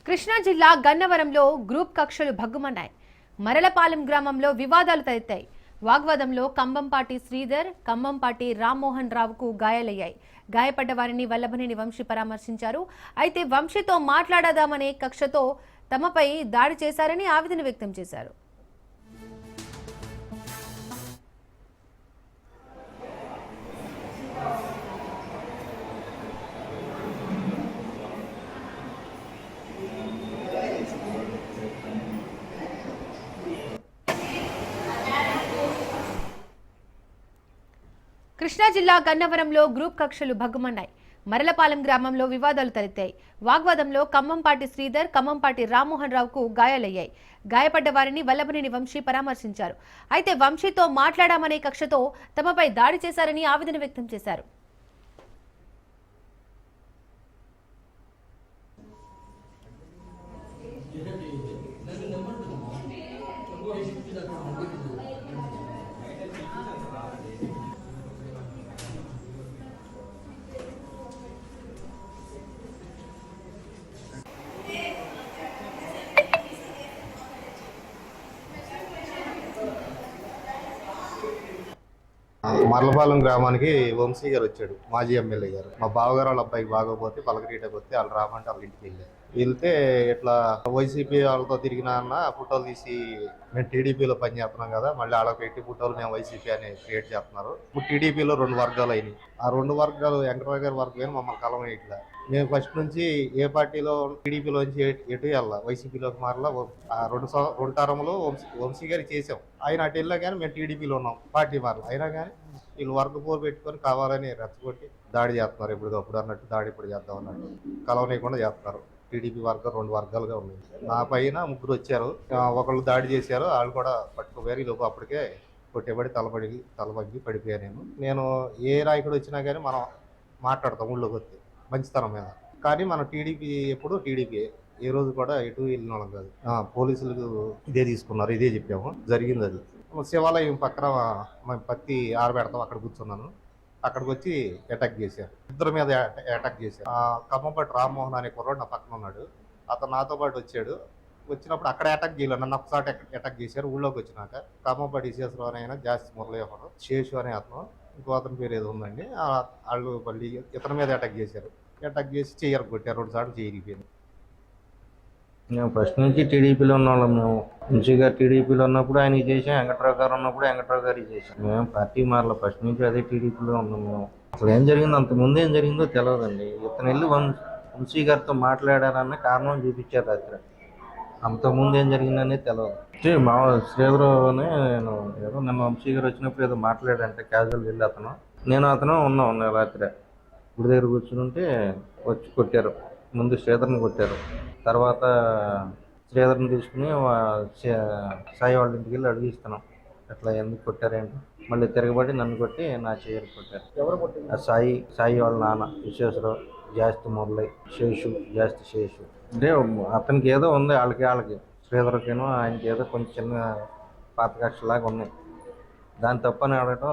కృష్ణా జిల్లా గన్నవరంలో గ్రూప్ కక్షలు భగ్గుమన్నాయి. మరలపాలెం గ్రామంలో వివాదాలు తలెత్తాయి. వాగ్వాదంలో కంబంపాటి శ్రీధర్, కంబంపాటి రామ్మోహన్ రావుకు గాయాలయ్యాయి. గాయపడ్డ వారిని వల్లభనేని వంశీ పరామర్శించారు. అయితే వంశీతో మాట్లాడదామనే కక్షతో తమపై దాడి చేశారని ఆవేదన వ్యక్తం చేశారు. కృష్ణా జిల్లా గన్నవరంలో గ్రూప్ కక్షలు భగ్గుమన్నాయి. మరలపాలెం గ్రామంలో వివాదాలు తలెత్తాయి. వాగ్వాదంలో కంబంపాటి శ్రీధర్, కంబంపాటి రామ్మోహన్ రావుకు గాయాలయ్యాయి. గాయపడ్డ వారిని వల్లభనేని వంశీ పరామర్శించారు. అయితే వంశీతో మాట్లాడామనే కక్షతో తమపై దాడి చేశారని ఆవేదన వ్యక్తం చేశారు. మరలపాలెం గ్రామానికి వంశీ గారు వచ్చాడు, మాజీ ఎమ్మెల్యే గారు. మా బావగారు వాళ్ళ అబ్బాయికి బాగోపోతే పలకరీటకి వస్తే వాళ్ళు రామంటే వాళ్ళ ఇంటికి వెళ్ళారు. వెళ్తే ఇట్లా వైసీపీ వాళ్ళతో తిరిగినా అన్న ఫోటోలు తీసి మేము టీడీపీలో పనిచేస్తున్నాం కదా, మళ్ళీ వాళ్ళకి పెట్టి ఫోటోలు మేము వైసీపీ అని క్రియేట్ చేస్తున్నారు. ఇప్పుడు టీడీపీలో 2 వర్గాలు అయినాయి. ఆ 2 వర్గాలు వెంకటరావు గారి వర్గం మమ్మల్ని కలం ఇట్లా మేము ఫస్ట్ నుంచి ఏ పార్టీలో టీడీపీలో నుంచి ఎటు వెళ్ళా వైసీపీలోకి మారలా. ఆ రెండు తరంలో వంశీ గారికి చేసాం. ఆయన అటు వెళ్ళా కానీ మేము టీడీపీలో ఉన్నాం, పార్టీ మారలా. అయినా కానీ వీళ్ళు వర్గ పోరు పెట్టుకొని కావాలని రెచ్చగొట్టి దాడి చేస్తున్నారు. ఎప్పటికప్పుడు అన్నట్టు దాడి ఇప్పుడు చేద్దాం అన్నట్టు కలవనీయకుండా చేస్తున్నారు. టీడీపీ వర్గం 2 వర్గాలుగా ఉన్నాయి. నా పైన 3 వచ్చారు. ఒకళ్ళు దాడి చేశారు, వాళ్ళు కూడా పట్టుకుపోయారు. ఈ లోపు అప్పటికే కొట్టేబడి తలబగ్గి పడిపోయాను. నేను ఏ నాయకుడు వచ్చినా కానీ మనం మాట్లాడతాం ఊళ్ళోకి వస్తే మంచితనం మీద. కానీ మనం టీడీపీ ఎప్పుడు టీడీపీ ఏ రోజు కూడా ఎటు వెళ్ళిన వాళ్ళం కాదు. పోలీసులకు ఇదే తీసుకున్నారు, ఇదే చెప్పాము, జరిగింది అది. శివాలయం పక్కన మేము పత్తి ఆరబెడతాం, అక్కడ కూర్చున్నాను. అక్కడికి వచ్చి అటాక్ చేశారు, ఇద్దరి మీద అటాక్ చేశారు. ఖమ్మంపాటి రామ్మోహన్ అనే కుర్రాడు నా పక్కన ఉన్నాడు. అతను నాతో పాటు వచ్చాడు. వచ్చినప్పుడు అక్కడ అటాక్ చేయలేదు, నన్ను ఒకసారి అటాక్ చేశారు. ఊళ్ళోకి వచ్చినాక ఖమ్మంపాటి విశేషరావు అయినా జాస్తి మురళీహరం, శేషు అనే అతను, ఇంకో అతని పేరు ఏదో ఉందండి. వాళ్ళు మళ్ళీ ఇతని మీద అటాక్ చేశారు. అటాక్ చేసి చెయ్యరు కొట్టారు, 2 సార్లు చేయరిపోయింది. మేము ఫస్ట్ నుంచి టీడీపీలో ఉన్నాం. మేము వంశీ గారు టీడీపీలో ఉన్నప్పుడు ఆయనకి చేసాం, వెంకట్రావు గారు ఉన్నప్పుడు వెంకట్రావు గారికి చేసాం. మేము పార్టీ మారల, ఫస్ట్ నుంచి అదే టీడీపీలో ఉన్నాం. మేము అసలు ఏం జరిగిందో, అంతకుముందు ఏం జరిగిందో తెలియదండి. ఇతను వెళ్ళి వంశీ గారితో మాట్లాడారన్న కారణం చూపించారు రాత్రి. అంతకుముందు ఏం జరిగిందనేది తెలియదు. మా శ్రీధరావు అని నేను ఏదో నిన్న వంశీ గారు వచ్చినప్పుడు ఏదో మాట్లాడంటే క్యాజువల్గా వెళ్ళి అతను ఉన్నాం రాత్రి గుడి దగ్గర కూర్చుంటే వచ్చి కొట్టారు. ముందు శ్రీధర్ని కొట్టారు, తర్వాత శ్రీధర్ని తీసుకుని సాయి వాళ్ళ ఇంటికి వెళ్ళి అడిగిస్తున్నాం అట్లా ఎందుకు కొట్టారేంటి. మళ్ళీ తిరగబడి నన్ను కొట్టి నా చేయరు కొట్టారు. సాయి వాళ్ళ నాన్న విశ్వేశ్వరరావు, జాస్తి మురళి, శేషు అంటే అతనికి ఏదో ఉంది, వాళ్ళకి శ్రీధర్కినో ఆయనకి ఏదో కొంచెం చిన్న పాత కక్షలాగా ఉన్నాయి. దాని తప్పని అడగటం